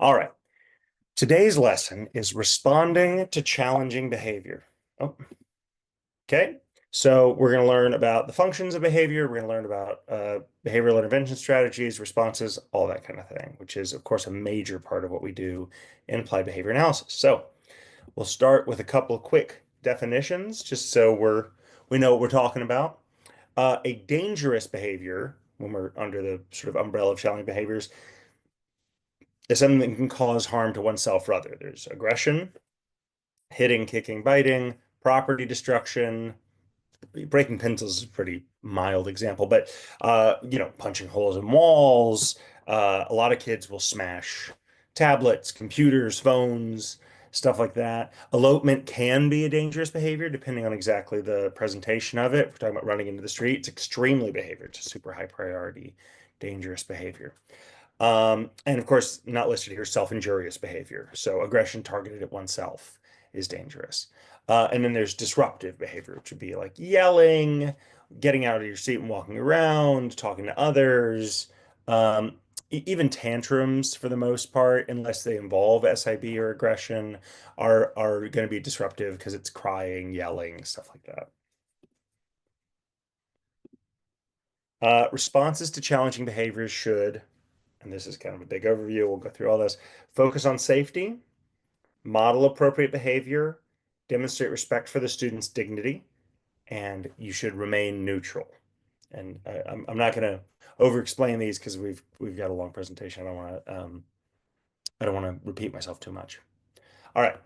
All right. Today's lesson is responding to challenging behavior. Oh, okay. So we're going to learn about the functions of behavior. We're going to learn about behavioral intervention strategies, responses, all that kind of thing, which is, of course, a major part of what we do in applied behavior analysis. So we'll start with a couple of quick definitions, just so we know what we're talking about. A dangerous behavior, when we're under the sort of umbrella of challenging behaviors, is something that can cause harm to oneself or other. There's aggression, hitting, kicking, biting, property destruction. Breaking pencils is a pretty mild example, but punching holes in walls. A lot of kids will smash tablets, computers, phones, stuff like that. Elopement can be a dangerous behavior depending on exactly the presentation of it. If we're talking about running into the street, it's extremely behavior. It's a super high priority, dangerous behavior. And of course, not listed here, self-injurious behavior. So aggression targeted at oneself is dangerous. And then there's disruptive behavior, which would be like yelling, getting out of your seat and walking around, talking to others, even tantrums for the most part, unless they involve SIB or aggression, are going to be disruptive because it's crying, yelling, stuff like that. Responses to challenging behaviors should, and this is kind of a big overview, we'll go through all this, focus on safety, model appropriate behavior, demonstrate respect for the student's dignity, and you should remain neutral. And I'm not going to over-explain these because we've got a long presentation. I don't want to repeat myself too much. All right.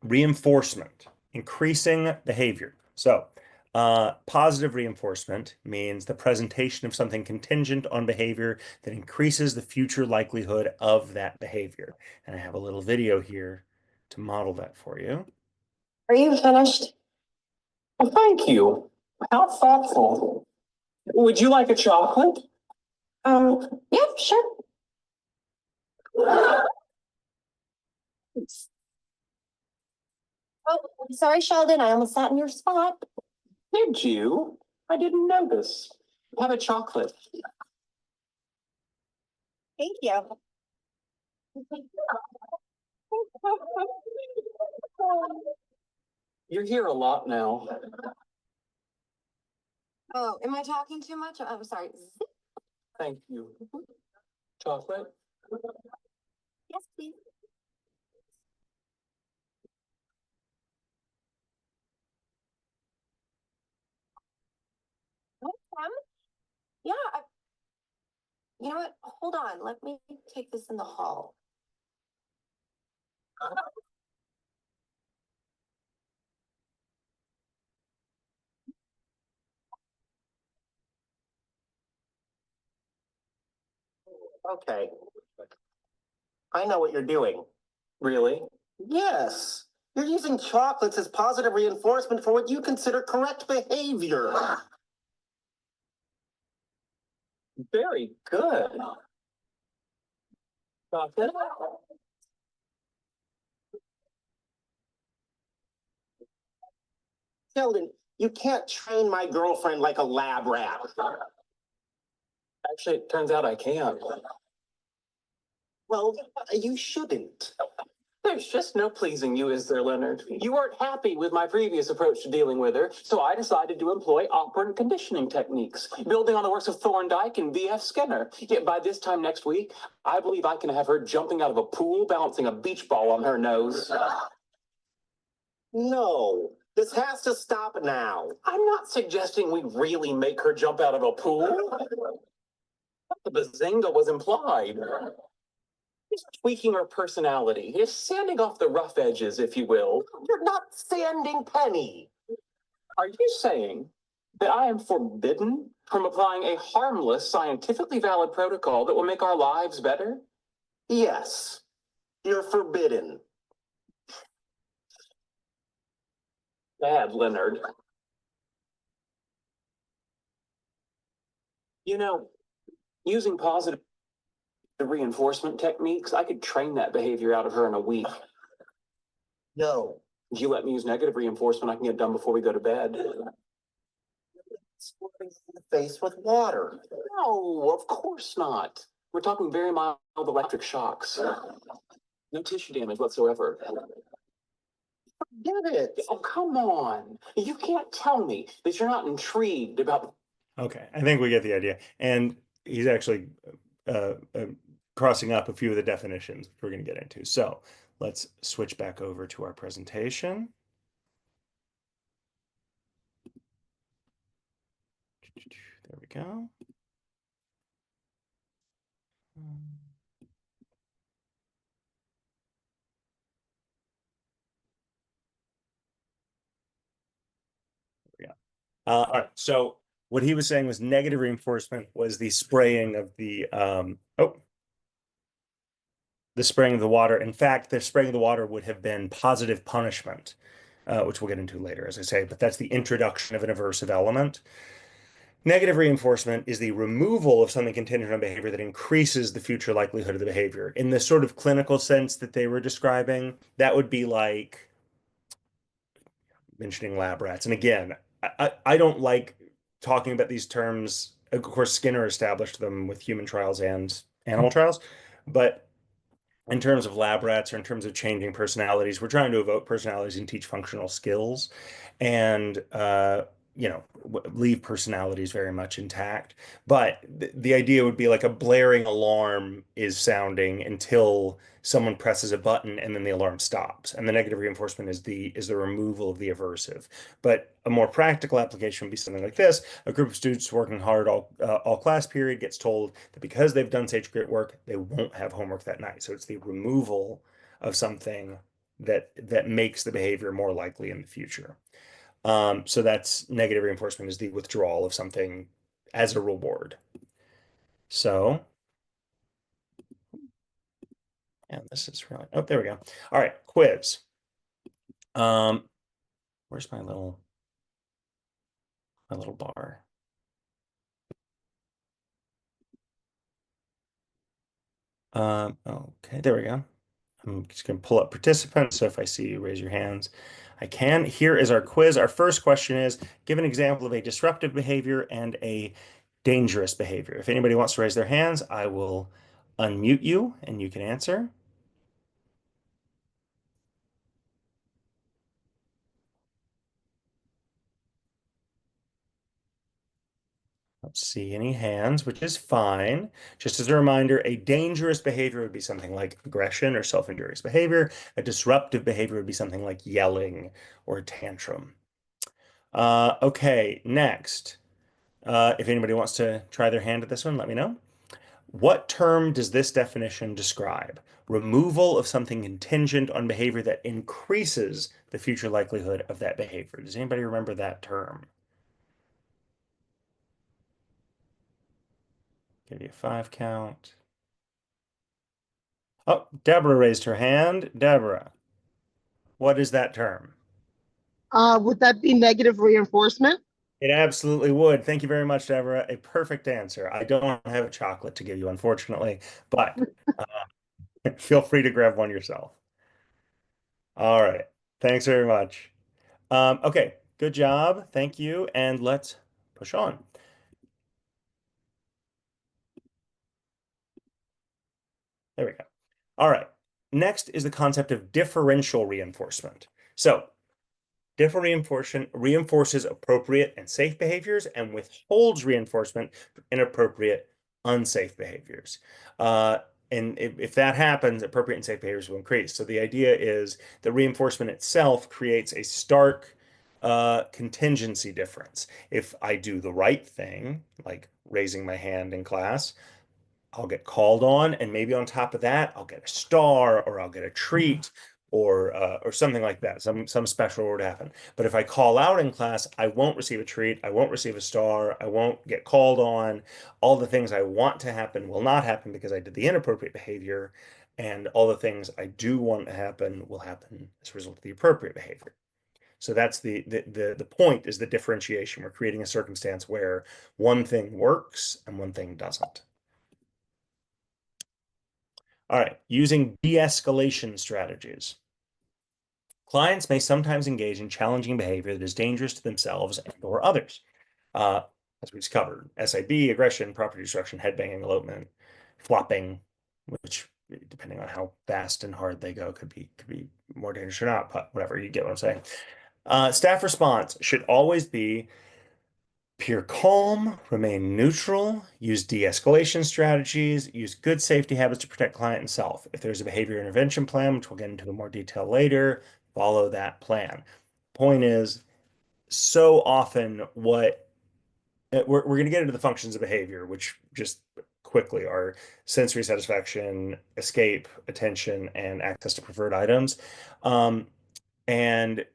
Reinforcement, increasing behavior. So positive reinforcement means the presentation of something contingent on behavior that increases the future likelihood of that behavior. And I have a little video here to model that for you. Are you finished? Well, thank you. How thoughtful. Would you like a chocolate? Yeah, sure. Oh, sorry, Sheldon. I almost sat in your spot. Did you? I didn't notice. Have a chocolate. Thank you. You're here a lot now. Oh, am I talking too much? I'm sorry. Thank you. Chocolate? Yes, please. Yeah. You know what? Hold on. Let me take this in the hall. Okay. I know what you're doing. Really? Yes. You're using chocolates as positive reinforcement for what you consider correct behavior. Very good. Chocolate? Sheldon, you can't train my girlfriend like a lab rat. Actually, it turns out I can. Well, you shouldn't. There's just no pleasing you, is there, Leonard? You weren't happy with my previous approach to dealing with her, so I decided to employ operant conditioning techniques, building on the works of Thorndike and B.F. Skinner. Yet by this time next week, I believe I can have her jumping out of a pool, balancing a beach ball on her nose. No, this has to stop now. I'm not suggesting we really make her jump out of a pool. The bazinga was implied. He's tweaking her personality. He's sanding off the rough edges, if you will. You're not sanding Penny. Are you saying that I am forbidden from applying a harmless, scientifically valid protocol that will make our lives better? Yes, you're forbidden. Bad, Leonard. You know, using positive reinforcement techniques, I could train that behavior out of her in a week. No. If you let me use negative reinforcement, I can get done before we go to bed. Squirting in the face with water. No, of course not. We're talking very mild electric shocks. No tissue damage whatsoever. Get it. Oh, come on. You can't tell me that you're not intrigued about. Okay, I think we get the idea. And he's actually crossing up a few of the definitions we're going to get into. So let's switch back over to our presentation. There we go. There we go. All right. So what he was saying was negative reinforcement was the spraying of the the spraying of the water. In fact, the spraying of the water would have been positive punishment, which we'll get into later, as I say, but that's the introduction of an aversive element. Negative reinforcement is the removal of something contingent on behavior that increases the future likelihood of the behavior. In the sort of clinical sense that they were describing, that would be like mentioning lab rats. And again, I don't like talking about these terms. Of course, Skinner established them with human trials and animal trials, but in terms of lab rats or in terms of changing personalities, we're trying to evoke personalities and teach functional skills and, leave personalities very much intact. But the idea would be like a blaring alarm is sounding until someone presses a button and then the alarm stops. And the negative reinforcement is the removal of the aversive. But a more practical application would be something like this. A group of students working hard all class period gets told that because they've done such great work, they won't have homework that night. So it's the removal of something that makes the behavior more likely in the future. So that's negative reinforcement is the withdrawal of something as a reward. So, and this is really, oh, there we go. All right, quiz. Where's my little bar? Okay, there we go. I'm just going to pull up participants. So if I see you raise your hands, I can. Here is our quiz. Our first question is, give an example of a disruptive behavior and a dangerous behavior. If anybody wants to raise their hands, I will unmute you and you can answer. Don't see any hands, which is fine. Just as a reminder, a dangerous behavior would be something like aggression or self-injurious behavior. A disruptive behavior would be something like yelling or tantrum. Okay, next. If anybody wants to try their hand at this one, let me know. What term does this definition describe? Removal of something contingent on behavior that increases the future likelihood of that behavior. Does anybody remember that term? Give you a 5 count. Oh, Deborah raised her hand. Deborah, what is that term? Would that be negative reinforcement? It absolutely would. Thank you very much, Deborah. A perfect answer. I don't have a chocolate to give you, unfortunately, but feel free to grab one yourself. All right. Thanks very much. Okay, good job. Thank you. And let's push on. There we go. All right. Next is the concept of differential reinforcement. So different reinforcement reinforces appropriate and safe behaviors and withholds reinforcement for inappropriate, unsafe behaviors. And if that happens, appropriate and safe behaviors will increase. So the idea is the reinforcement itself creates a stark contingency difference. If I do the right thing, like raising my hand in class, I'll get called on, and maybe on top of that, I'll get a star or I'll get a treat or something like that. Some special would happen. But if I call out in class, I won't receive a treat, I won't receive a star, I won't get called on. All the things I want to happen will not happen because I did the inappropriate behavior, and all the things I do want to happen will happen as a result of the appropriate behavior. So that's the point is the differentiation. We're creating a circumstance where one thing works and one thing doesn't. All right, using de-escalation strategies. Clients may sometimes engage in challenging behavior that is dangerous to themselves and or others. As we discovered, SIB, aggression, property destruction, headbanging, elopement, flopping, which depending on how fast and hard they go could be more dangerous or not, but whatever, you get what I'm saying. Staff response should always be appear calm, remain neutral, use de-escalation strategies, use good safety habits to protect client and self. If there's a behavior intervention plan, which we'll get into in more detail later, follow that plan. Point is, so often we're going to get into the functions of behavior, which just quickly are sensory satisfaction, escape, attention, and access to preferred items. And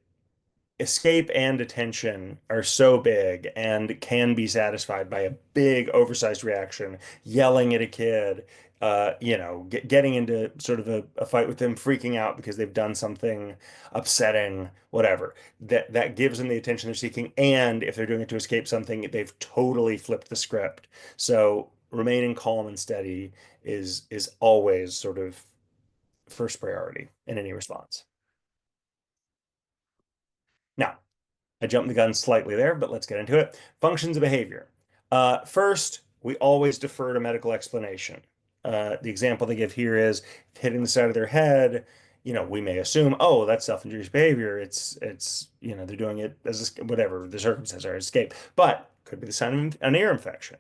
escape and attention are so big and can be satisfied by a big oversized reaction, yelling at a kid, getting into sort of a fight with them, freaking out because they've done something upsetting, whatever. That gives them the attention they're seeking. And if they're doing it to escape something, they've totally flipped the script. So remaining calm and steady is always sort of first priority in any response. Now, I jumped the gun slightly there, but let's get into it. Functions of behavior. First, we always defer to medical explanation. The example they give here is hitting the side of their head. We may assume, oh, that's self-injurious behavior. They're doing it as whatever the circumstances are, escape, but could be the sign of an ear infection.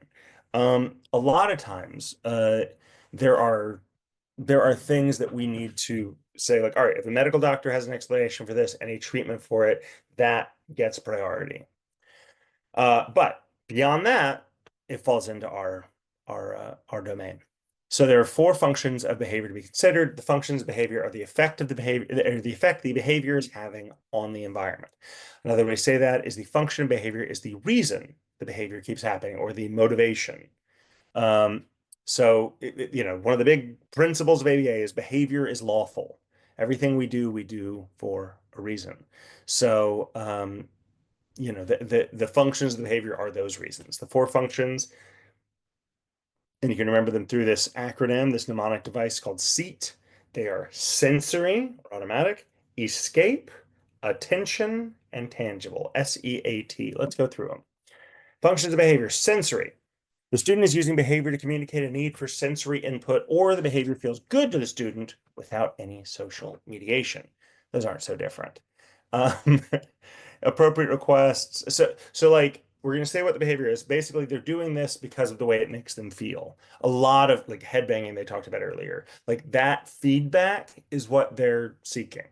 A lot of times, there are things that we need to say, like, all right, if a medical doctor has an explanation for this and a treatment for it, that gets priority. But beyond that, it falls into our domain. So there are 4 functions of behavior to be considered. The functions of behavior are the effect of the behavior, or the effect the behavior is having on the environment. Another way to say that is the function of behavior is the reason the behavior keeps happening, or the motivation. So, one of the big principles of ABA is behavior is lawful. Everything we do for a reason. So, the functions of the behavior are those reasons. The 4 functions, and you can remember them through this acronym, this mnemonic device called SEAT. They are sensory, or automatic, escape, attention, and tangible, SEAT. Let's go through them. Functions of behavior, sensory. The student is using behavior to communicate a need for sensory input, or the behavior feels good to the student without any social mediation. Those aren't so different. Appropriate requests. So like, we're going to say what the behavior is. Basically, they're doing this because of the way it makes them feel. A lot of like headbanging they talked about earlier, like that feedback is what they're seeking.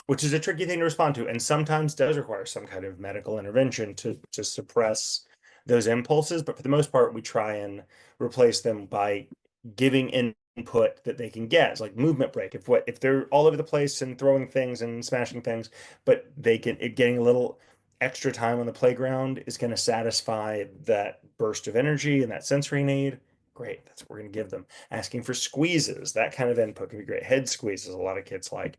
Which is a tricky thing to respond to, and sometimes does require some kind of medical intervention to suppress those impulses. But for the most part, we try and replace them by giving input that they can get. It's like movement break. If they're all over the place and throwing things and smashing things, but getting a little extra time on the playground is going to satisfy that burst of energy and that sensory need. Great, that's what we're going to give them. Asking for squeezes, that kind of input can be great. Head squeezes, a lot of kids like.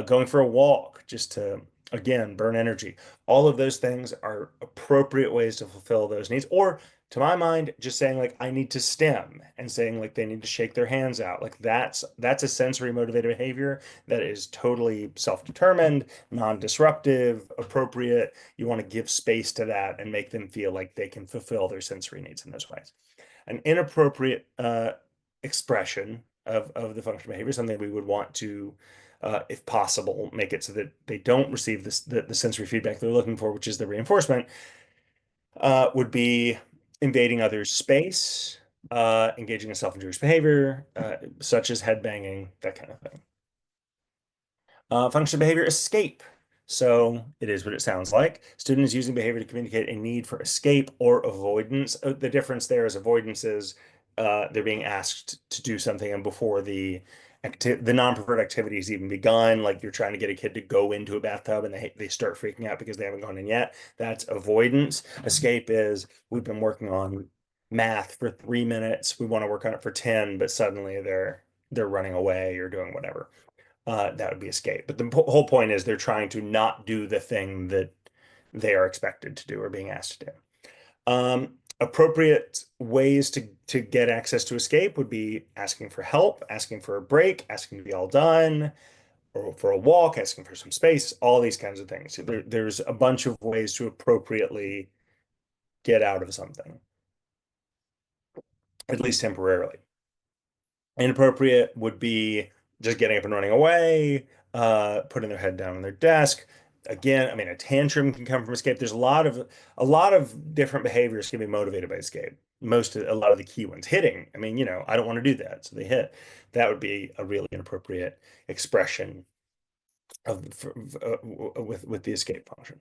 Going for a walk just to, again, burn energy. All of those things are appropriate ways to fulfill those needs. Or, to my mind, just saying like, I need to stim, and saying like they need to shake their hands out. Like that's a sensory motivated behavior that is totally self-determined, non-disruptive, appropriate. You want to give space to that and make them feel like they can fulfill their sensory needs in those ways. An inappropriate expression of the functional behavior, something we would want to, if possible, make it so that they don't receive the sensory feedback they're looking for, which is the reinforcement, would be invading others' space, engaging in self-injurious behavior, such as headbanging, that kind of thing. Function behavior, escape. So it is what it sounds like. Student is using behavior to communicate a need for escape or avoidance. The difference there is avoidance is they're being asked to do something, and before the non-preferred activity has even begun, like you're trying to get a kid to go into a bathtub and they start freaking out because they haven't gone in yet. That's avoidance. Escape is, we've been working on math for 3 minutes. We want to work on it for 10, but suddenly they're running away or doing whatever. That would be escape. But the whole point is they're trying to not do the thing that they are expected to do or being asked to do. Appropriate ways to get access to escape would be asking for help, asking for a break, asking to be all done, or for a walk, asking for some space, all these kinds of things. There's a bunch of ways to appropriately get out of something. at least temporarily. Inappropriate would be just getting up and running away, putting their head down on their desk. Again, I mean, a tantrum can come from escape. There's a lot of different behaviors can be motivated by escape. A lot of the key ones, hitting. I mean, I don't want to do that, so they hit. That would be a really inappropriate expression of with the escape function.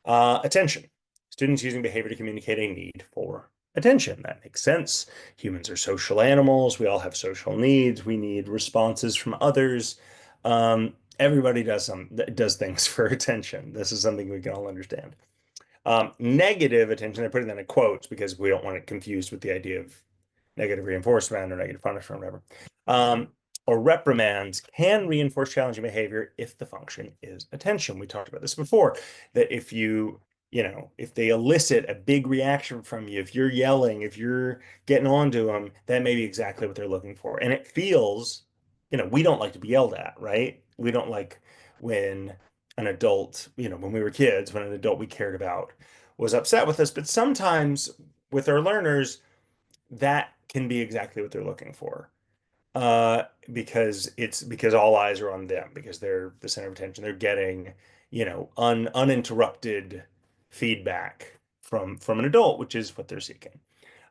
Attention. Students using behavior to communicate a need for attention. That makes sense. Humans are social animals. We all have social needs. We need responses from others. Everybody does things for attention. This is something we can all understand. Negative attention, I put it in quotes because we don't want it confused with the idea of negative reinforcement or negative punishment or whatever. Or reprimands can reinforce challenging behavior if the function is attention. We talked about this before, that if they elicit a big reaction from you, if you're yelling, if you're getting on to them, that may be exactly what they're looking for. And it feels, we don't like to be yelled at, right? We don't like when an adult, when we were kids, when an adult we cared about was upset with us. But sometimes with our learners, that can be exactly what they're looking for. Because all eyes are on them, because they're the center of attention. They're getting, uninterrupted feedback from an adult, which is what they're seeking.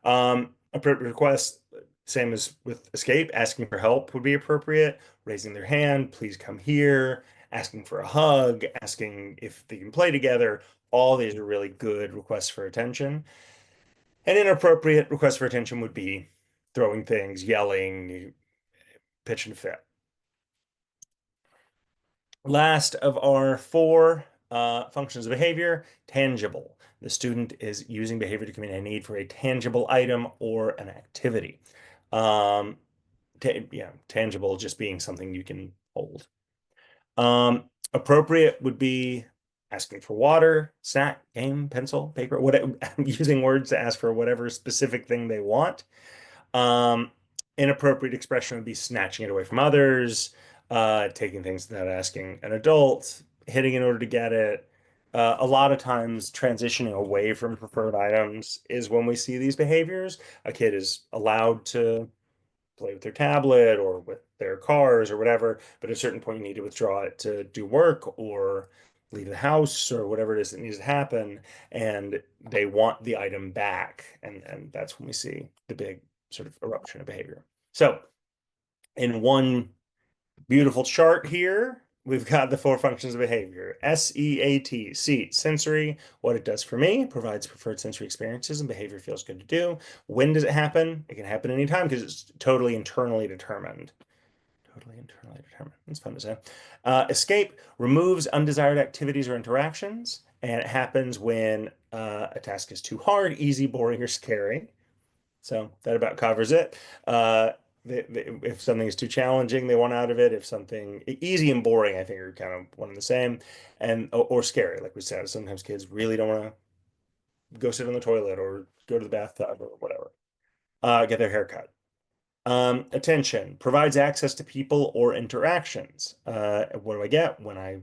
Appropriate requests, same as with escape, asking for help would be appropriate. Raising their hand, please come here. Asking for a hug, asking if they can play together. All these are really good requests for attention. An inappropriate request for attention would be throwing things, yelling, pitch and fit. Last of our four functions of behavior, tangible. The student is using behavior to communicate a need for a tangible item or an activity. Tangible just being something you can hold. Appropriate would be asking for water, snack, game, pencil, paper, whatever, using words to ask for whatever specific thing they want. Inappropriate expression would be snatching it away from others, taking things without asking an adult, hitting in order to get it. A lot of times, transitioning away from preferred items is when we see these behaviors. A kid is allowed to play with their tablet or with their cars or whatever, but at a certain point, you need to withdraw it to do work or leave the house or whatever it is that needs to happen, and they want the item back, and that's when we see the big sort of eruption of behavior. So in one beautiful chart here, we've got the four functions of behavior. SEAT, seat, sensory, what it does for me, provides preferred sensory experiences and behavior feels good to do. When does it happen? It can happen anytime because it's totally internally determined. Totally internally determined. It's fun to say. Escape removes undesired activities or interactions, and it happens when a task is too hard, easy, boring, or scary. So that about covers it. If something is too challenging, they want out of it. If something easy and boring, I think are kind of one and the same, and or scary, like we said. Sometimes kids really don't want to go sit on the toilet or go to the bathtub or whatever. Get their hair cut. Attention provides access to people or interactions. What do I get when I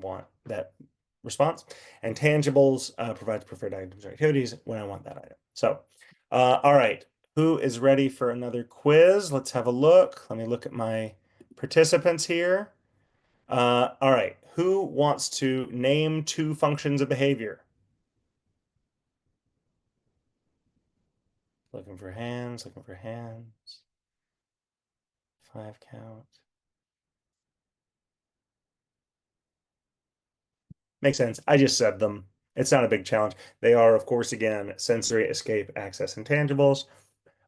want that response? And tangibles provides preferred items or activities when I want that item. So, all right, who is ready for another quiz? Let's have a look. Let me look at my participants here. All right, who wants to name two functions of behavior? Looking for hands, looking for hands. 5 count. Makes sense. I just said them. It's not a big challenge. They are, of course, again, sensory, escape, access, intangibles.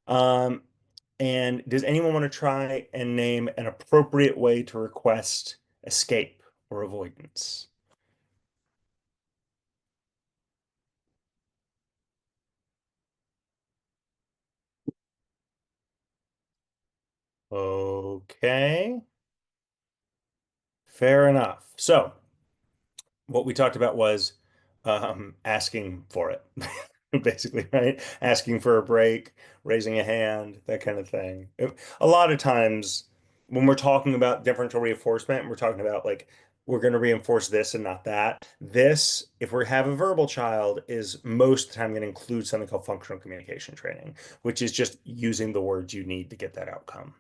And does anyone want to try and name an appropriate way to request escape or avoidance? Okay. Fair enough. So what we talked about was asking for it, basically, right? Asking for a break, raising a hand, that kind of thing. A lot of times when we're talking about differential reinforcement, we're talking about like we're going to reinforce this and not that. This, if we have a verbal child, is most of the time going to include something called functional communication training, which is just using the words you need to get that outcome.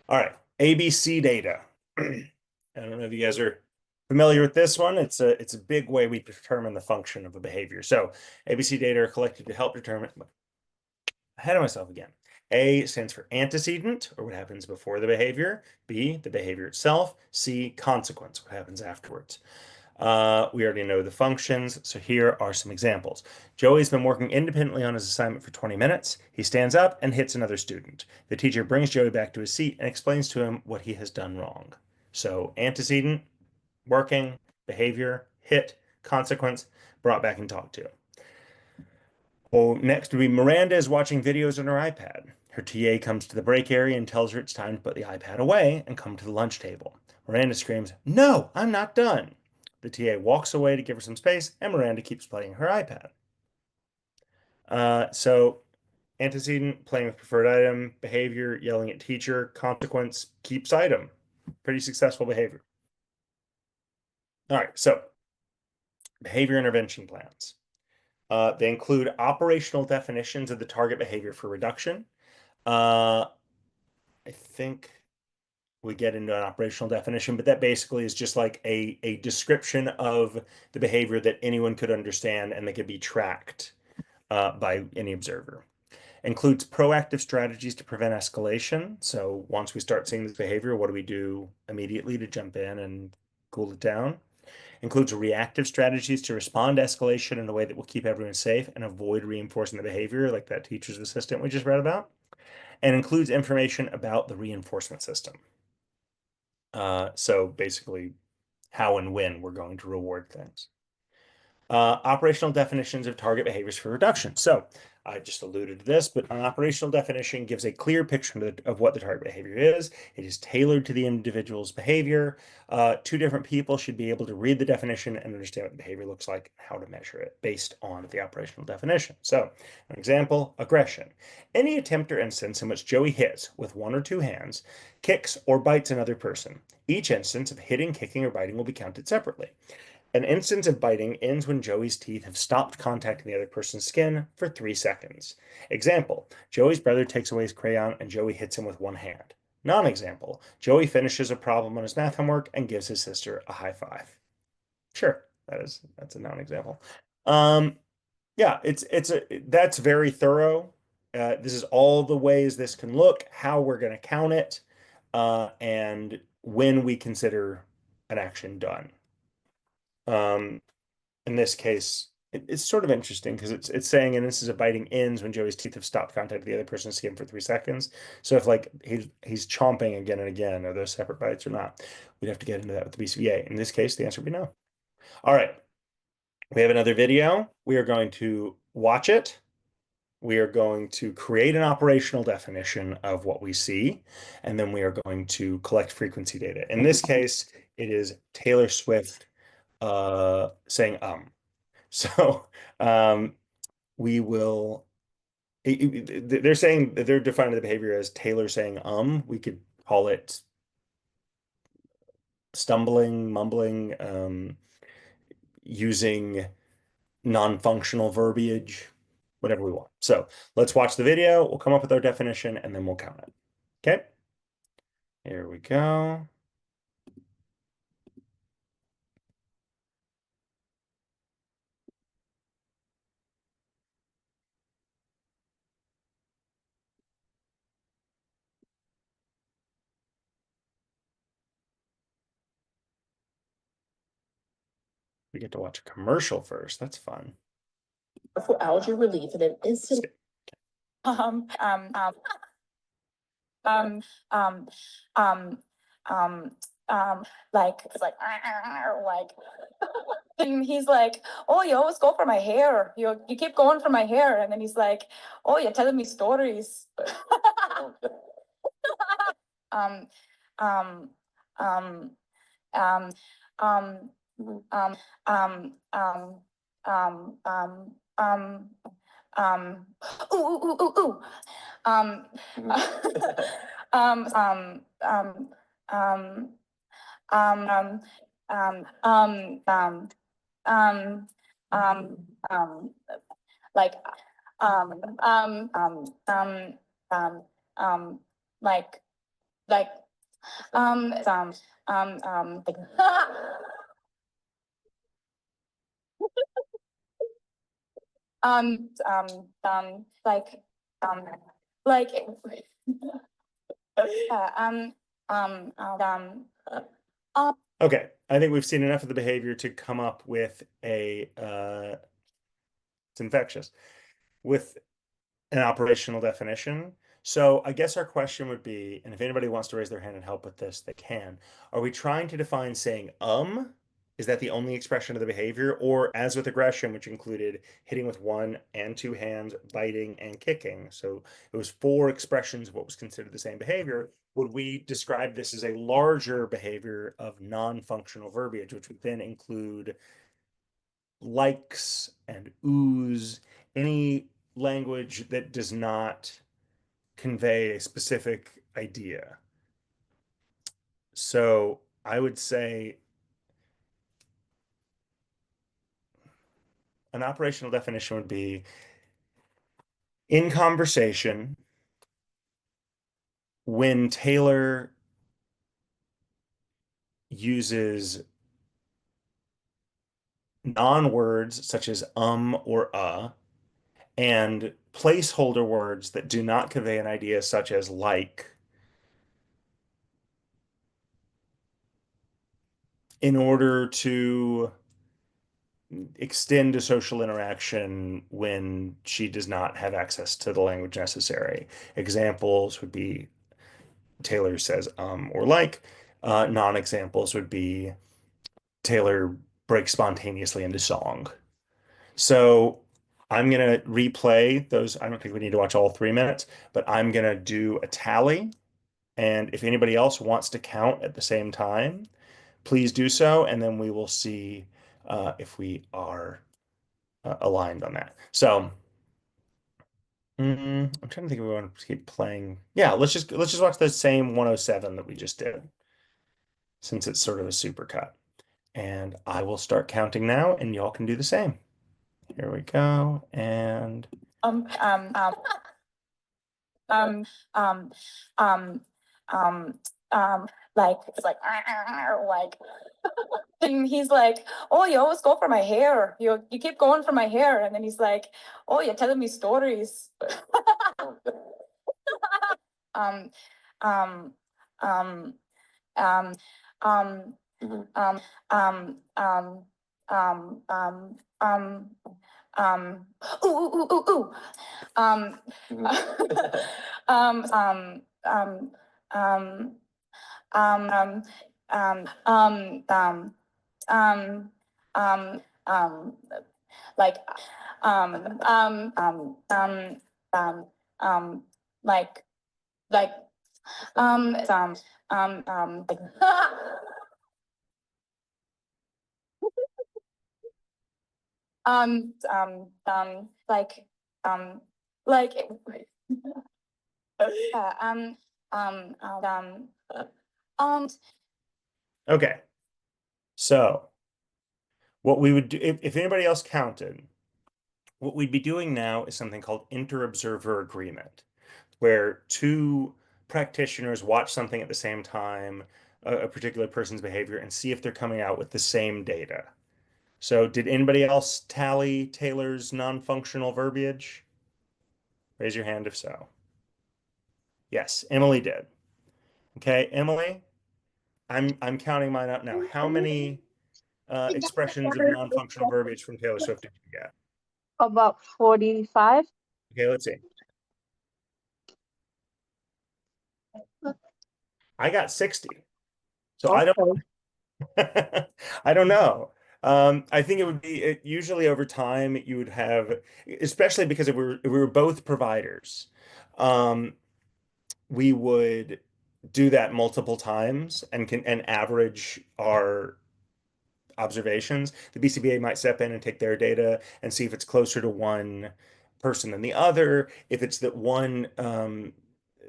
All right, ABC data. I don't know if you guys are familiar with this one. It's a big way we determine the function of a behavior. So ABC data are collected to help determine, ahead of myself again. A stands for antecedent, or what happens before the behavior. B, the behavior itself. C, consequence, what happens afterwards. We already know the functions, so here are some examples. Joey's been working independently on his assignment for 20 minutes. He stands up and hits another student. The teacher brings Joey back to his seat and explains to him what he has done wrong. So antecedent, working, behavior, hit, consequence, brought back and talked to. Well, next would be Miranda is watching videos on her iPad. Her TA comes to the break area and tells her it's time to put the iPad away and come to the lunch table. Miranda screams, "No, I'm not done." The TA walks away to give her some space, and Miranda keeps playing her iPad. So antecedent, playing with preferred item, behavior, yelling at teacher, consequence, keeps item. Pretty successful behavior. All right, so behavior intervention plans. They include operational definitions of the target behavior for reduction. I think we get into an operational definition, but that basically is just like a description of the behavior that anyone could understand and that could be tracked by any observer. Includes proactive strategies to prevent escalation. So once we start seeing this behavior, what do we do immediately to jump in and cool it down? Includes reactive strategies to respond to escalation in a way that will keep everyone safe and avoid reinforcing the behavior, like that teacher's assistant we just read about. And includes information about the reinforcement system. So basically, how and when we're going to reward things. Operational definitions of target behaviors for reduction. So I just alluded to this, but an operational definition gives a clear picture of what the target behavior is. It is tailored to the individual's behavior. Two different people should be able to read the definition and understand what the behavior looks like, how to measure it based on the operational definition. So an example, aggression. Any attempt or instance in which Joey hits with one or two hands, kicks, or bites another person. Each instance of hitting, kicking, or biting will be counted separately. An instance of biting ends when Joey's teeth have stopped contacting the other person's skin for 3 seconds. Example, Joey's brother takes away his crayon and Joey hits him with one hand. Non-example, Joey finishes a problem on his math homework and gives his sister a high five. Sure, that's a non-example. Yeah, that's very thorough. This is all the ways this can look, how we're going to count it, and when we consider an action done. In this case, it's sort of interesting because it's saying, and this is a biting ends when Joey's teeth have stopped contact with the other person's skin for 3 seconds. So if like he's chomping again and again, are those separate bites or not? We'd have to get into that with the BCBA. In this case, the answer would be no. All right. We have another video. We are going to watch it. We are going to create an operational definition of what we see, and then we are going to collect frequency data. In this case, it is Taylor Swift saying So we will, they're saying that they're defining the behavior as Taylor saying we could call it stumbling, mumbling, using non-functional verbiage, whatever we want. So let's watch the video. We'll come up with our definition and then we'll count it. Okay. Here we go. We get to watch a commercial first. That's fun. For allergy relief and an instant um um um um um um like it's like and he's like, oh, you always go for my hair, you keep going for my hair, and then he's like, oh, you're telling me stories. um um um um um um um um um um um ooh ooh ooh ooh ooh um um um um um um, um, um, um, like, like, like, like, like, um, like, Okay, I think we've seen enough of the behavior to come up with it's infectious, with an operational definition. So I guess our question would be, and if anybody wants to raise their hand and help with this, they can. Are we trying to define saying Is that the only expression of the behavior? Or as with aggression, which included hitting with one and two hands, biting and kicking. So it was four expressions of what was considered the same behavior. Would we describe this as a larger behavior of non-functional verbiage, which would then include likes and oohs, any language that does not convey a specific idea? So I would say an operational definition would be in conversation when Taylor uses non-words such as or and placeholder words that do not convey an idea such as like in order to extend a social interaction when she does not have access to the language necessary. Examples would be Taylor says or like. Non-examples would be Taylor breaks spontaneously into song. So I'm going to replay those. I don't think we need to watch all 3 minutes, but I'm going to do a tally. And if anybody else wants to count at the same time, please do so. And then we will see if we are aligned on that. So I'm trying to think if we want to keep playing. Yeah, let's just watch the same 107 that we just did, since it's sort of a supercut. And I will start counting now, and y'all can do the same. Here we go. And um, um, um, um, um, um, um, like, it's like, and he's like, oh, you always go for my hair. You keep going for my hair. And then he's like, oh, you're telling me stories. um, um, um, um, um, Mhm. um, um, um, ooh, ooh, ooh, ooh, ooh. Um, um, um, um, um, um, um, um, um, um, um, um, like, um, um, um, um, um, um, like, like, like, like, like, uh, um, um, um, um, okay. So what we would do, if anybody else counted, what we'd be doing now is something called inter-observer agreement, where two practitioners watch something at the same time, a particular person's behavior, and see if they're coming out with the same data. So did anybody else tally Taylor's non-functional verbiage? Raise your hand if so. Yes, Emily did. Okay, Emily, I'm counting mine up now. How many expressions of non-functional verbiage from Taylor Swift did you get? About 45. Okay, let's see. I got 60. So I don't Okay. I don't know. I think it would be usually over time you would have, especially because if we were both providers, um, we would do that multiple times and average our observations. The BCBA might step in and take their data and see if it's closer to one person than the other. If it's that one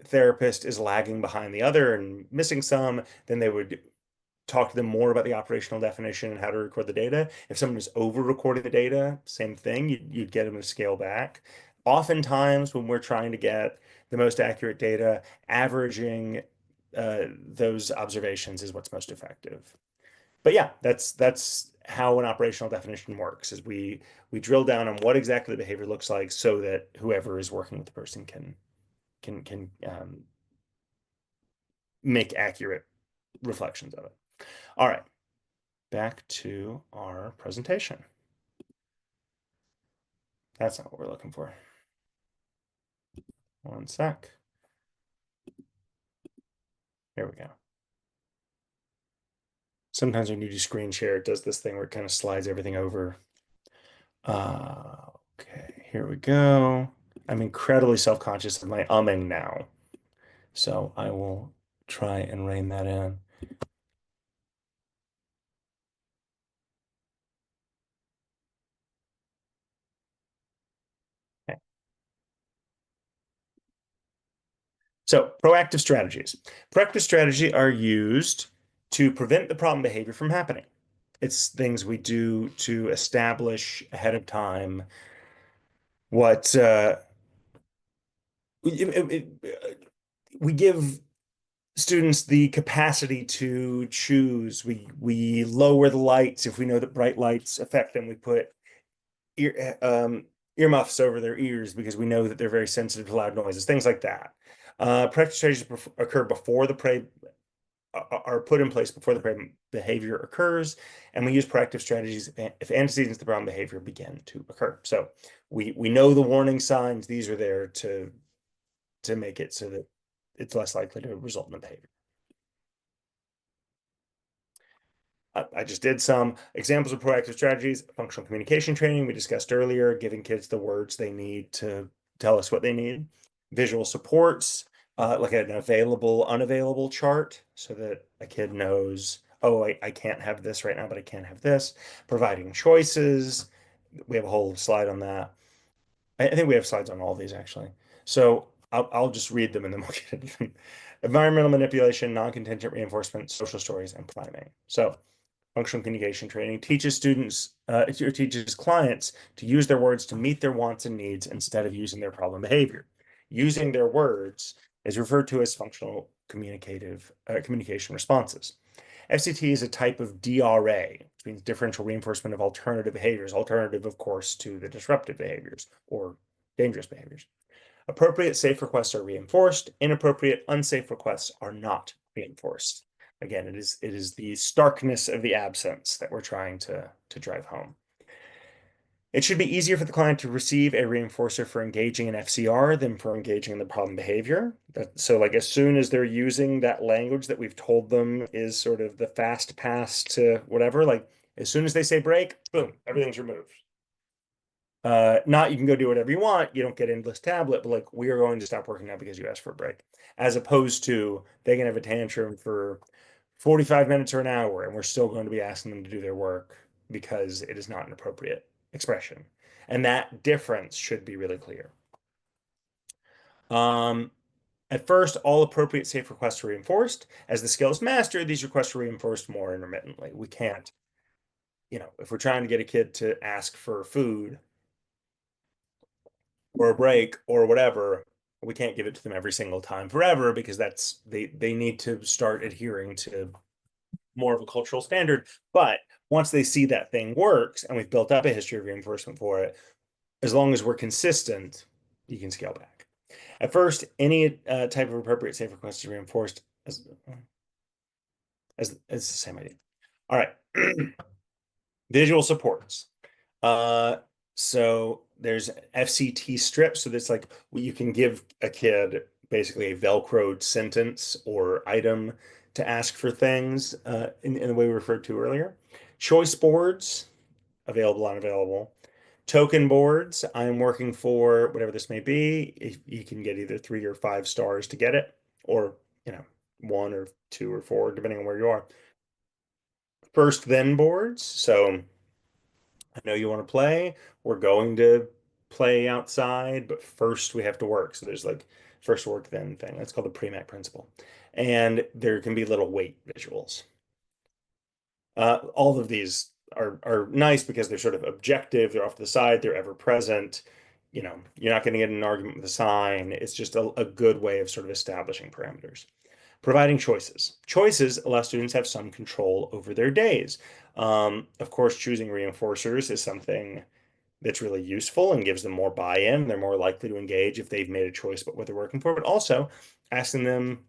therapist is lagging behind the other and missing some, then they would talk to them more about the operational definition and how to record the data. If someone is over-recording the data, same thing, you'd get them to scale back. Oftentimes, when we're trying to get the most accurate data, averaging those observations is what's most effective. But yeah, that's how an operational definition works, is we drill down on what exactly the behavior looks like so that whoever is working with the person can make accurate reflections of it. All right, back to our presentation. That's not what we're looking for. One sec. Here we go. Sometimes when you do screen share, it does this thing where it kind of slides everything over. Okay, here we go. I'm incredibly self-conscious of my umming now, so I will try and rein that in. Okay. So proactive strategies. Proactive strategies are used to prevent the problem behavior from happening. It's things we do to establish ahead of time what we give students the capacity to choose. We lower the lights if we know that bright lights affect them. We put earmuffs over their ears because we know that they're very sensitive to loud noises, things like that. Practice strategies occur before the prey are put in place before the behavior occurs, and we use proactive strategies if antecedents to the problem behavior begin to occur. So we know the warning signs; these are there to make it so that it's less likely to result in the behavior. I just did some examples of proactive strategies. Functional communication training we discussed earlier, giving kids the words they need to tell us what they need. Visual supports, like an available, unavailable chart so that a kid knows, oh, I can't have this right now, but I can have this. Providing choices. We have a whole slide on that. I think we have slides on all these actually. So I'll just read them and then we'll get into them. Environmental manipulation, non-contingent reinforcement, social stories, and priming. So functional communication training teaches students, or teaches clients to use their words to meet their wants and needs instead of using their problem behavior. Using their words is referred to as functional communication responses. FCT is a type of DRA, which means differential reinforcement of alternative behaviors, alternative, of course, to the disruptive behaviors or dangerous behaviors. Appropriate safe requests are reinforced. Inappropriate unsafe requests are not reinforced. Again, it is the starkness of the absence that we're trying to drive home. It should be easier for the client to receive a reinforcer for engaging in FCR than for engaging in the problem behavior. So like as soon as they're using that language that we've told them is sort of the fast pass to whatever, like as soon as they say break, boom, everything's removed. Not you can go do whatever you want. You don't get endless tablet, but like we are going to stop working now because you asked for a break. As opposed to they can have a tantrum for 45 minutes or an hour, and we're still going to be asking them to do their work because it is not an appropriate expression. And that difference should be really clear. At first, all appropriate safe requests are reinforced. As the skill is mastered, these requests are reinforced more intermittently. We can't, if we're trying to get a kid to ask for food or a break or whatever, we can't give it to them every single time forever because they need to start adhering to more of a cultural standard. But once they see that thing works and we've built up a history of reinforcement for it, as long as we're consistent, you can scale back. At first, any type of appropriate safe request is reinforced as the same idea. All right. Visual supports. So there's FCT strips. So that's like you can give a kid basically a Velcroed sentence or item to ask for things in the way we referred to earlier. Choice boards, available, unavailable. Token boards, I'm working for whatever this may be. You can get either 3 or 5 stars to get it, or 1 or 2 or 4, depending on where you are. First then boards. So I know you want to play. We're going to play outside, but first we have to work. So there's like first work then thing. That's called the pre-mac principle. And there can be little weight visuals. All of these are nice because they're sort of objective, they're off to the side, they're ever present. You're not going to get in an argument with a sign. It's just a good way of sort of establishing parameters. Providing choices. Choices allow students to have some control over their days. Of course, choosing reinforcers is something that's really useful and gives them more buy-in. They're more likely to engage if they've made a choice about what they're working for, but also asking them,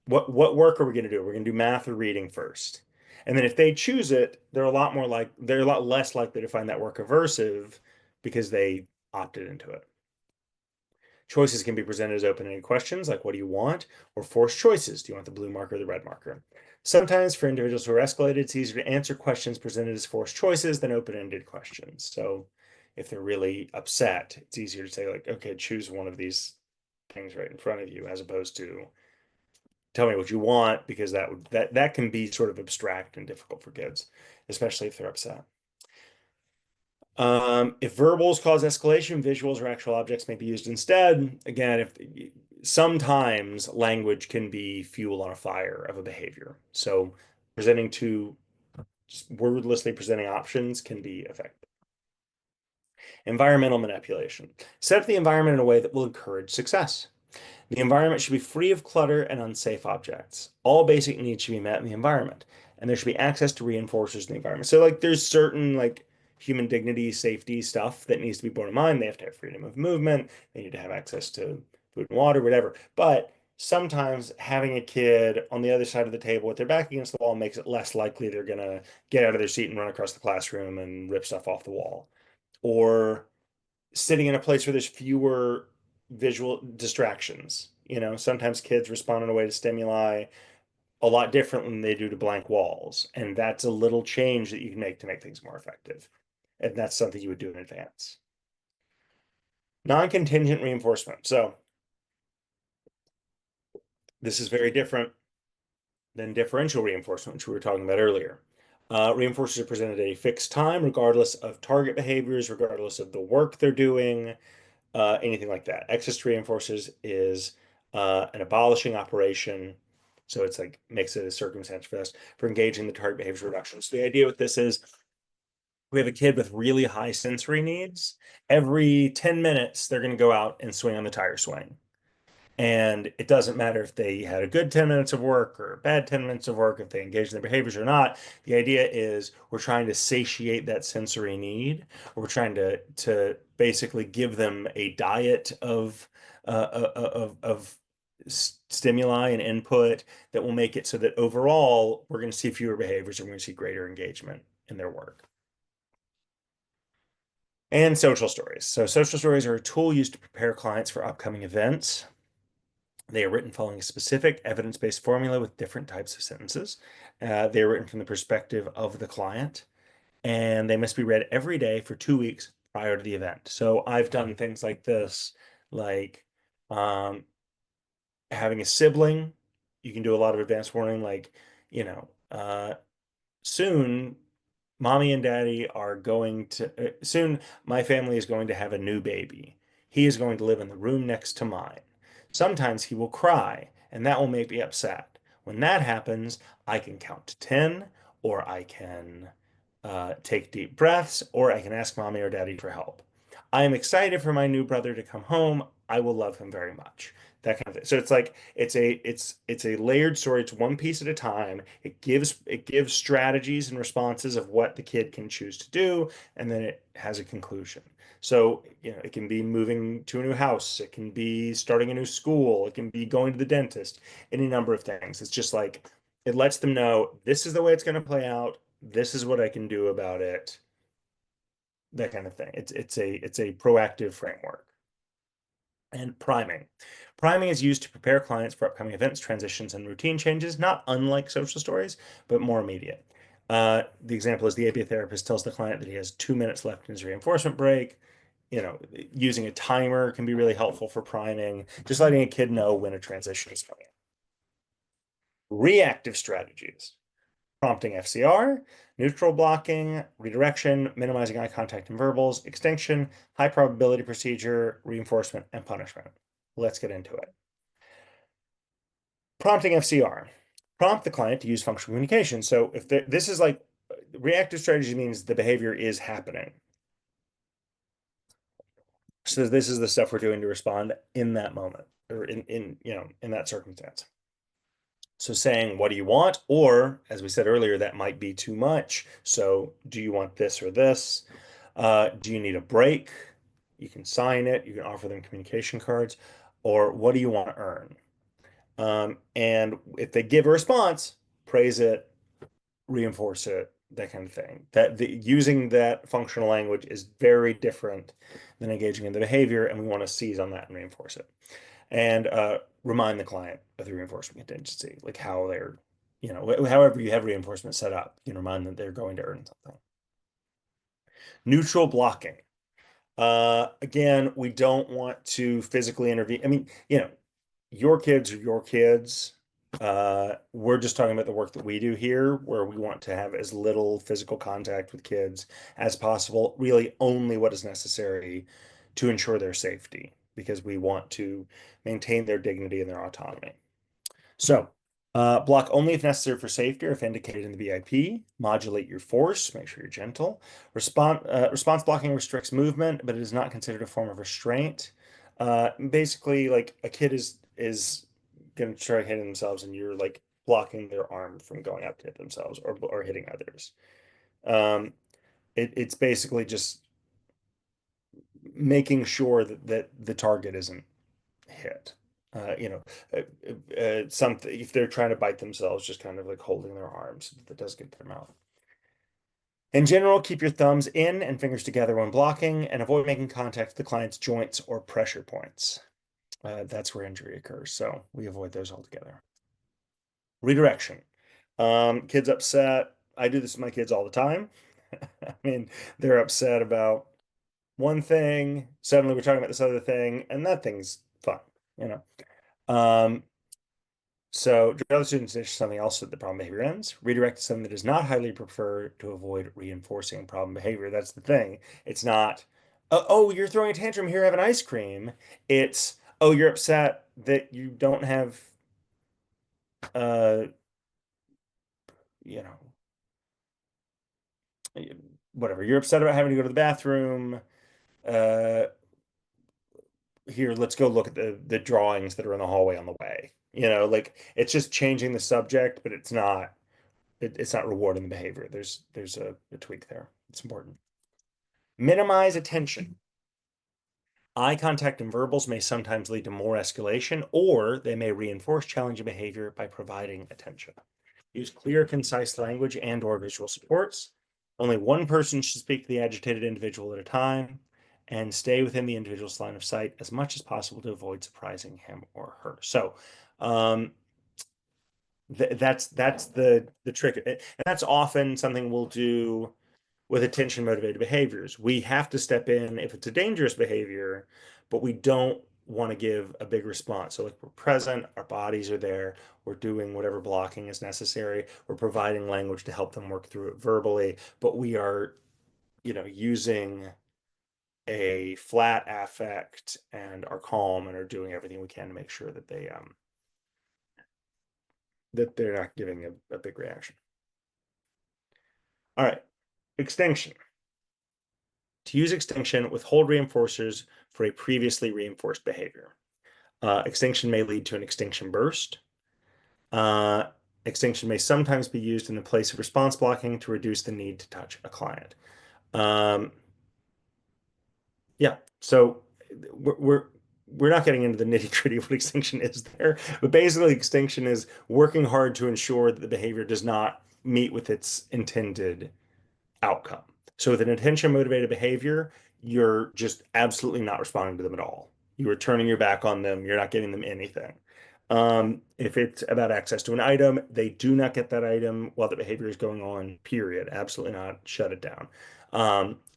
what work are we going to do? We're going to do math or reading first. And then if they choose it, they're a lot less likely to find that work aversive because they opted into it. Choices can be presented as open-ended questions like, what do you want? Or forced choices. Do you want the blue marker or the red marker? Sometimes for individuals who are escalated, it's easier to answer questions presented as forced choices than open-ended questions. So if they're really upset, it's easier to say like, okay, choose one of these things right in front of you, as opposed to tell me what you want, because that can be sort of abstract and difficult for kids, especially if they're upset. If verbals cause escalation, visuals or actual objects may be used instead. Again, if sometimes language can be fuel on a fire of a behavior. So presenting to wordlessly presenting options can be effective. Environmental manipulation. Set up the environment in a way that will encourage success. The environment should be free of clutter and unsafe objects. All basic needs should be met in the environment, and there should be access to reinforcers in the environment. So, like, there's certain like human dignity, safety stuff that needs to be borne in mind. They have to have freedom of movement. They need to have access to food and water, whatever. But sometimes having a kid on the other side of the table with their back against the wall makes it less likely they're gonna get out of their seat and run across the classroom and rip stuff off the wall. Or sitting in a place where there's fewer visual distractions. Sometimes kids respond in a way to stimuli a lot different than they do to blank walls. And that's a little change that you can make to make things more effective. And that's something you would do in advance. Non-contingent reinforcement. So this is very different than differential reinforcement, which we were talking about earlier. Reinforcers are presented at a fixed time, regardless of target behaviors, regardless of the work they're doing, anything like that. Excess reinforcers is an abolishing operation. So it's like makes it a circumstance for us for engaging the target behavior reduction. So the idea with this is we have a kid with really high sensory needs. Every 10 minutes, they're going to go out and swing on the tire swing. And it doesn't matter if they had a good 10 minutes of work or a bad 10 minutes of work, if they engage in their behaviors or not. The idea is we're trying to satiate that sensory need. We're trying to basically give them a diet of stimuli and input that will make it so that overall we're going to see fewer behaviors and we're going to see greater engagement in their work. And social stories. So social stories are a tool used to prepare clients for upcoming events. They are written following a specific evidence-based formula with different types of sentences. They are written from the perspective of the client, and they must be read every day for 2 weeks prior to the event. So I've done things like this, like having a sibling. You can do a lot of advanced warning, like, soon mommy and daddy are going to, soon my family is going to have a new baby. He is going to live in the room next to mine. Sometimes he will cry, and that will make me upset. When that happens, I can count to 10, or I can take deep breaths, or I can ask mommy or daddy for help. I am excited for my new brother to come home. I will love him very much. That kind of thing. So it's like it's a layered story. It's one piece at a time. It gives strategies and responses of what the kid can choose to do, and then it has a conclusion. So, it can be moving to a new house, it can be starting a new school, it can be going to the dentist, any number of things. It's just like it lets them know this is the way it's going to play out. This is what I can do about it. That kind of thing. It's a proactive framework. And priming. Priming is used to prepare clients for upcoming events, transitions, and routine changes, not unlike social stories, but more immediate. The example is the ABA therapist tells the client that he has 2 minutes left in his reinforcement break. Using a timer can be really helpful for priming, just letting a kid know when a transition is coming. Reactive strategies. Prompting FCR, neutral blocking, redirection, minimizing eye contact and verbals, extinction, high probability procedure, reinforcement, and punishment. Let's get into it. Prompting FCR. Prompt the client to use functional communication. So if this is like reactive strategy means the behavior is happening. So this is the stuff we're doing to respond in that moment or in that circumstance. So saying, what do you want? Or, as we said earlier, that might be too much. So do you want this or this? Do you need a break? You can sign it. You can offer them communication cards. Or what do you want to earn? And if they give a response, praise it, reinforce it, that kind of thing. Using that functional language is very different than engaging in the behavior, and we want to seize on that and reinforce it. And remind the client of the reinforcement contingency, like how they're, however you have reinforcement set up, you can remind them they're going to earn something. Neutral blocking. Again, we don't want to physically intervene. I mean, your kids are your kids. We're just talking about the work that we do here, where we want to have as little physical contact with kids as possible, really only what is necessary to ensure their safety, because we want to maintain their dignity and their autonomy. So, block only if necessary for safety or if indicated in the BIP. Modulate your force, make sure you're gentle. Response blocking restricts movement, but it is not considered a form of restraint. Basically, like a kid is going to try hitting themselves, and you're like blocking their arm from going up to hit themselves or hitting others. It's basically just making sure that the target isn't hit. Something if they're trying to bite themselves, just kind of like holding their arms that does get to their mouth. In general, keep your thumbs in and fingers together when blocking, and avoid making contact with the client's joints or pressure points. That's where injury occurs, so we avoid those altogether. Redirection. Kids upset. I do this with my kids all the time. I mean, they're upset about one thing, suddenly we're talking about this other thing, and that thing's fun, So draw the students to something else that the problem behavior ends. Redirect to something that is not highly preferred to avoid reinforcing problem behavior. That's the thing. It's not, oh, you're throwing a tantrum here, have an ice cream. It's, oh, you're upset that you don't have, uh, you know, whatever. You're upset about having to go to the bathroom. Here, let's go look at the drawings that are in the hallway on the way. Like it's just changing the subject, but it's not rewarding the behavior. There's a tweak there. It's important. Minimize attention. Eye contact and verbals may sometimes lead to more escalation, or they may reinforce challenging behavior by providing attention. Use clear, concise language and/or visual supports. Only one person should speak to the agitated individual at a time, and stay within the individual's line of sight as much as possible to avoid surprising him or her. So, that's the trick, and that's often something we'll do with attention motivated behaviors. We have to step in if it's a dangerous behavior, but we don't want to give a big response. So like we're present, our bodies are there, we're doing whatever blocking is necessary, we're providing language to help them work through it verbally, but we are, using a flat affect and are calm and are doing everything we can to make sure that they're not giving a big reaction. All right, extinction. To use extinction, withhold reinforcers for a previously reinforced behavior. Extinction may lead to an extinction burst. Extinction may sometimes be used in the place of response blocking to reduce the need to touch a client. Yeah, so we're not getting into the nitty-gritty of what extinction is there, but basically extinction is working hard to ensure that the behavior does not meet with its intended outcome. So with an attention motivated behavior, you're just absolutely not responding to them at all. You are turning your back on them. You're not giving them anything. If it's about access to an item, they do not get that item while the behavior is going on, period. Absolutely not. Shut it down.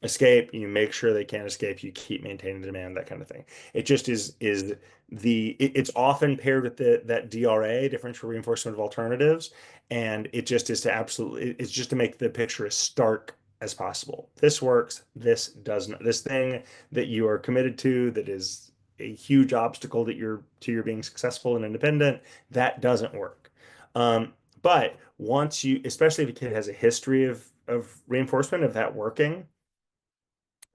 Escape, you make sure they can't escape. You keep maintaining the demand, that kind of thing. It just it's often paired with that DRA, differential reinforcement of alternatives. And it just is it's just to make the picture as stark as possible. This works, this does not. This thing that you are committed to, that is a huge obstacle to your being successful and independent, that doesn't work. But once especially if a kid has a history of of reinforcement of that working,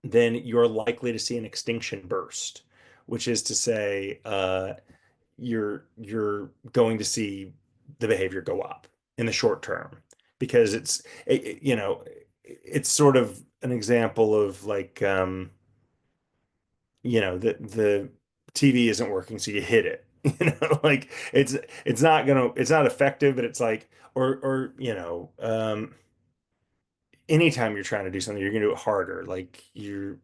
then you're likely to see an extinction burst, which is to say, you're going to see the behavior go up in the short term because it's sort of an example of like the TV isn't working, so you hit it. Like it's not effective, but it's like anytime you're trying to do something, you're going to do it harder. Like you're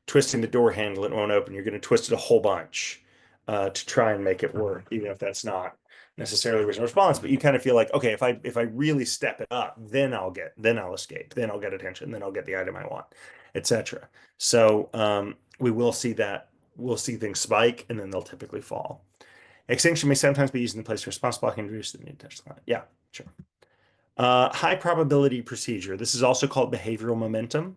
twisting the door handle, it won't open. You're going to twist it a whole bunch to try and make it work, even if that's not necessarily a response. But you kind of feel like, okay, if I really step it up, then I'll escape, then I'll get attention, then I'll get the item I want, etc. So we will see that we'll see things spike and then they'll typically fall. Extinction may sometimes be used in place of response blocking to reduce the need to touch the line. Yeah, sure. High probability procedure. This is also called behavioral momentum.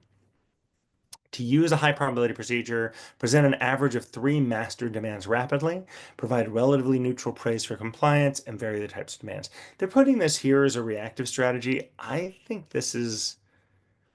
To use a high probability procedure, present an average of 3 master demands rapidly, provide relatively neutral praise for compliance, and vary the types of demands. They're putting this here as a reactive strategy. I think this is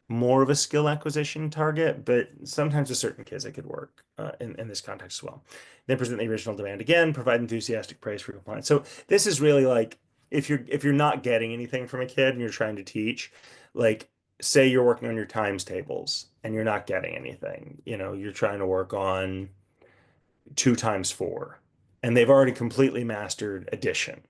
more of a skill acquisition target, but sometimes with certain kids it could work in this context as well. Then present the original demand again, provide enthusiastic praise for compliance. So this is really like if you're not getting anything from a kid and you're trying to teach, like say you're working on your times tables and you're not getting anything, you're trying to work on 2 times 4 and they've already completely mastered addition.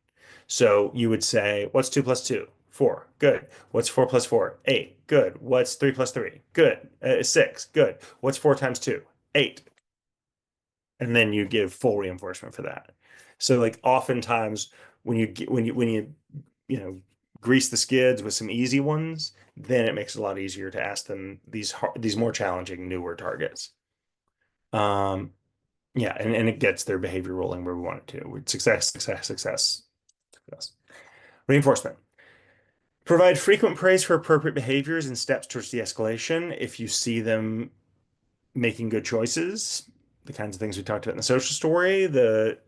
So you would say, what's 2 plus 2? 4. Good. What's 4 plus 4? 8. Good. What's 3 plus 3? Good. 6. Good. What's 4 times 2? 8. And then you give full reinforcement for that. So like oftentimes when you grease the skids with some easy ones, then it makes it a lot easier to ask them these more challenging, newer targets. Yeah, and it gets their behavior rolling where we want it to. With success, success, success, success. Reinforcement. Provide frequent praise for appropriate behaviors and steps towards de-escalation if you see them making good choices, the kinds of things we talked about in the social story, the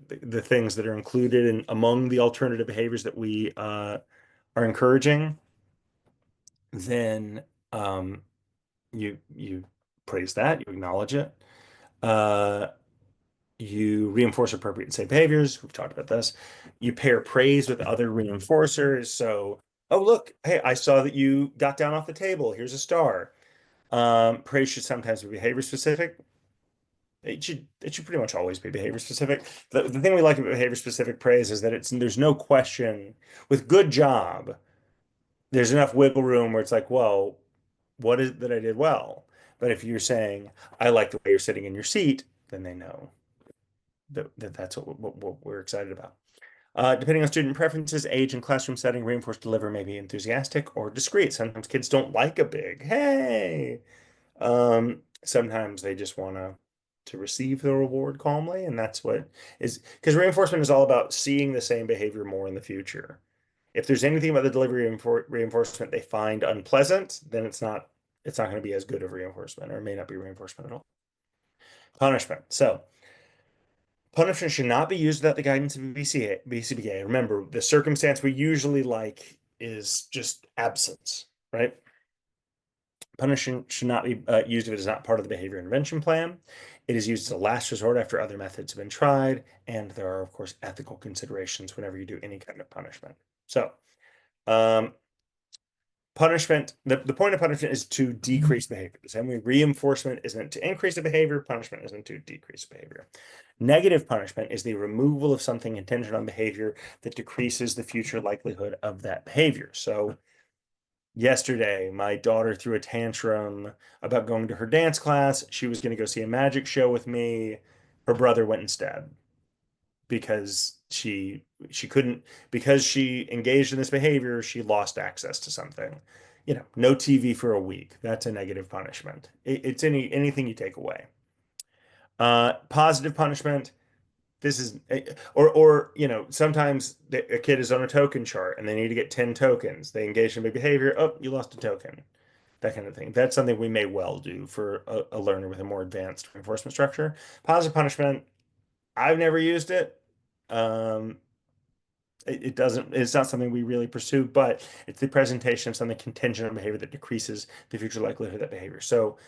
things that are included in among the alternative behaviors that we are encouraging, then you praise that, you acknowledge it. You reinforce appropriate and safe behaviors. We've talked about this. You pair praise with other reinforcers. So, oh, look, hey, I saw that you got down off the table. Here's a star. Praise should sometimes be behavior specific. It should pretty much always be behavior specific. The thing we like about behavior specific praise is that there's no question with good job. There's enough wiggle room where it's like, well, what is it that I did well? But if you're saying, I like the way you're sitting in your seat, then they know that's what we're excited about. Depending on student preferences, age, and classroom setting, reinforced deliver may be enthusiastic or discreet. Sometimes kids don't like a big hey. Sometimes they just want to receive the reward calmly, and that's what is because reinforcement is all about seeing the same behavior more in the future. If there's anything about the delivery reinforcement they find unpleasant, then it's not going to be as good of reinforcement, or it may not be reinforcement at all. Punishment. So punishment should not be used without the guidance of BCBA. Remember, the circumstance we usually like is just absence, right? Punishment should not be used if it is not part of the behavior intervention plan. It is used as a last resort after other methods have been tried, and there are, of course, ethical considerations whenever you do any kind of punishment. So, punishment, the point of punishment is to decrease behavior. The same way reinforcement isn't to increase the behavior, punishment isn't to decrease behavior. Negative punishment is the removal of something contingent on behavior that decreases the future likelihood of that behavior. So yesterday, my daughter threw a tantrum about going to her dance class. She was going to go see a magic show with me. Her brother went instead because she couldn't, because she engaged in this behavior, she lost access to something. No TV for a week. That's a negative punishment. It's anything you take away. Positive punishment. This is, or sometimes a kid is on a token chart and they need to get 10 tokens. They engage in big behavior. Oh, you lost a token. That kind of thing. That's something we may well do for a learner with a more advanced reinforcement structure. Positive punishment. I've never used it. it's not something we really pursue, but it's the presentation of something contingent on behavior that decreases the future likelihood of that behavior. So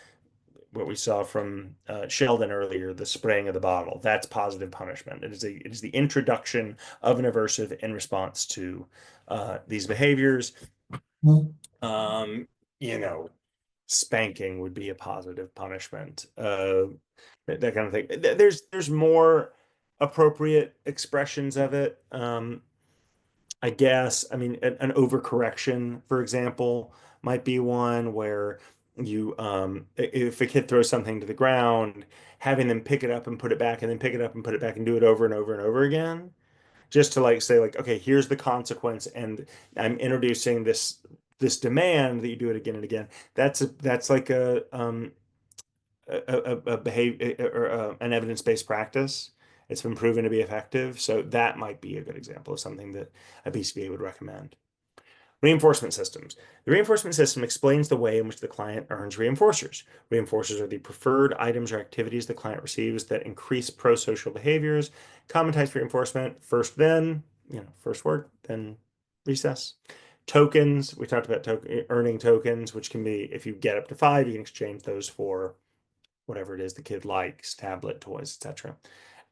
what we saw from Sheldon earlier, the spraying of the bottle, that's positive punishment. It is the introduction of an aversive in response to these behaviors. Um, you know, spanking would be a positive punishment. That kind of thing. There's more appropriate expressions of it. I guess, I mean, an overcorrection, for example, might be one where if a kid throws something to the ground, having them pick it up and put it back and then pick it up and put it back and do it over and over and over again, just to like say like, okay, here's the consequence, and I'm introducing this demand that you do it again and again. That's like a behavior or an evidence-based practice. It's been proven to be effective. So that might be a good example of something that a BCBA would recommend. Reinforcement systems. The reinforcement system explains the way in which the client earns reinforcers. Reinforcers are the preferred items or activities the client receives that increase pro-social behaviors. Common types of reinforcement, first then, first word, then recess. Tokens, we talked about earning tokens, which can be, if you get up to 5, you can exchange those for whatever it is the kid likes, tablet, toys, etc.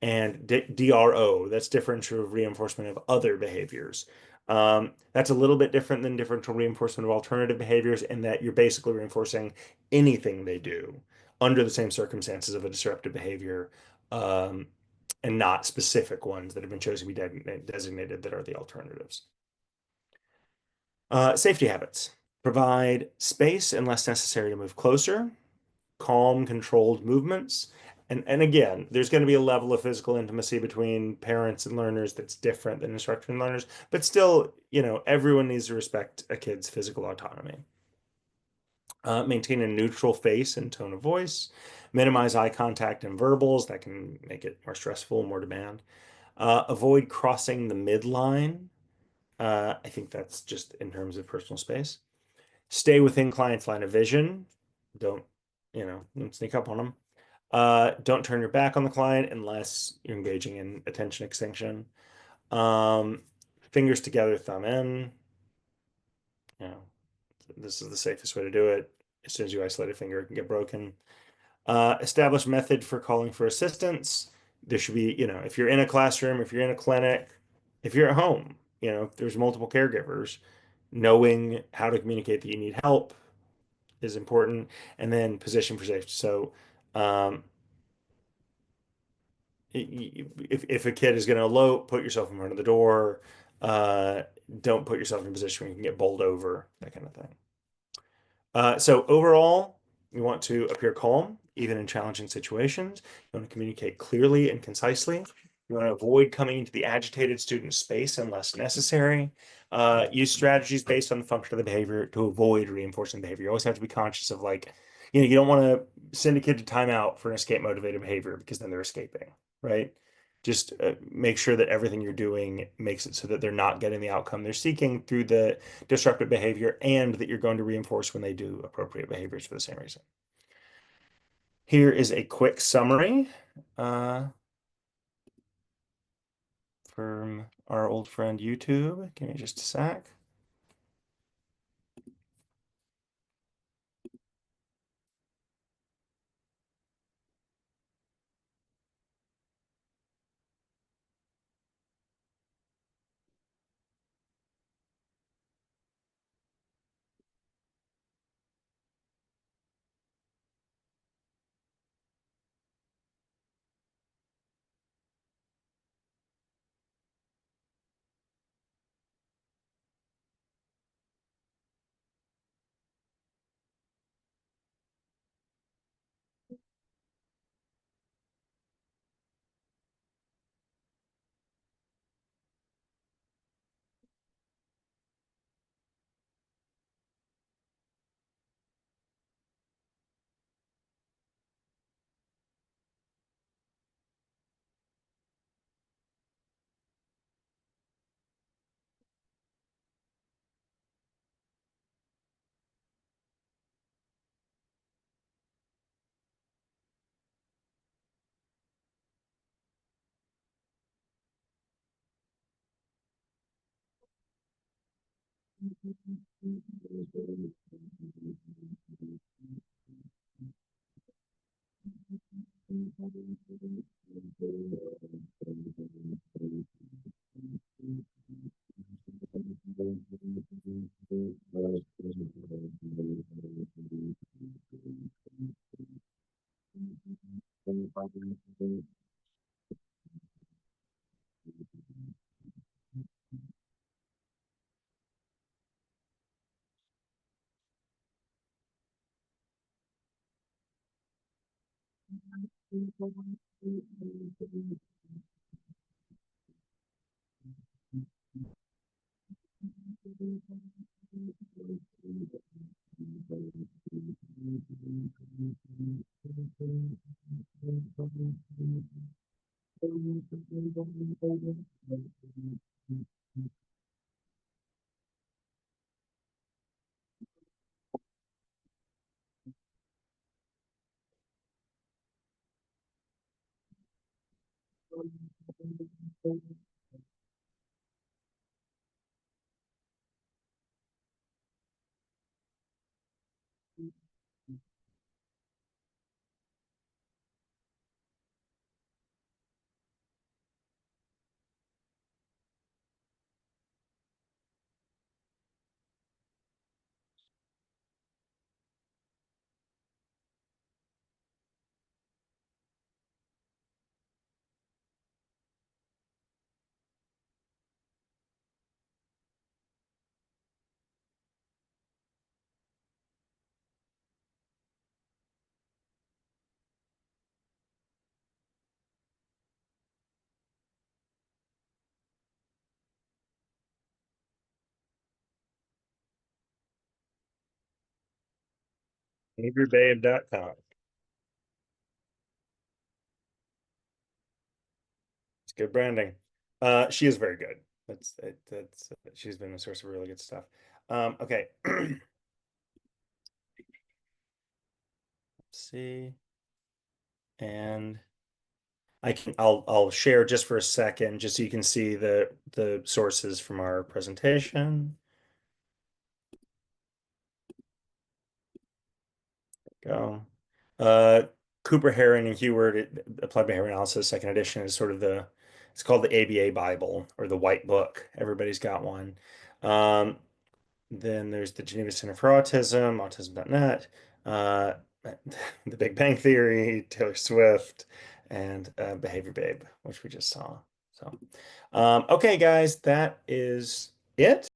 And DRO, that's differential reinforcement of other behaviors. That's a little bit different than differential reinforcement of alternative behaviors in that you're basically reinforcing anything they do under the same circumstances of a disruptive behavior, and not specific ones that have been chosen to be designated that are the alternatives. Safety habits. Provide space unless necessary to move closer. Calm, controlled movements. And again, there's going to be a level of physical intimacy between parents and learners that's different than instructor and learners, but still, everyone needs to respect a kid's physical autonomy. Maintain a neutral face and tone of voice. Minimize eye contact and verbals. That can make it more stressful, more demand. Avoid crossing the midline. I think that's just in terms of personal space. Stay within client's line of vision. Don't, don't sneak up on them. Don't turn your back on the client unless you're engaging in attention extinction. Fingers together, thumb in. This is the safest way to do it. As soon as you isolate a finger, it can get broken. Establish method for calling for assistance. There should be, if you're in a classroom, if you're in a clinic, if you're at home, if there's multiple caregivers, knowing how to communicate that you need help is important. And then position for safety. So, if a kid is going to elope, put yourself in front of the door. Don't put yourself in a position where you can get bowled over, that kind of thing. So overall, you want to appear calm, even in challenging situations. You want to communicate clearly and concisely. You want to avoid coming into the agitated student space unless necessary. Use strategies based on the function of the behavior to avoid reinforcing behavior. You always have to be conscious of you don't want to send a kid to timeout for an escape motivated behavior because then they're escaping, right? Just make sure that everything you're doing makes it so that they're not getting the outcome they're seeking through the disruptive behavior, and that you're going to reinforce when they do appropriate behaviors for the same reason. Here is a quick summary from our old friend YouTube. Give me just a sec. Behaviorbabe.com. It's good branding. She is very good. That's she's been a source of really good stuff. Okay. Let's see. And I'll share just for a second, just so you can see the sources from our presentation. Go. Cooper, Herring, and Heward, Applied Behavior Analysis, second edition is sort of it's called the ABA Bible or the White Book. Everybody's got one. Then there's the Geneva Center for Autism, autism.net, The Big Bang Theory, Taylor Swift, and Behavior Babe, which we just saw. So, okay, guys, that is it.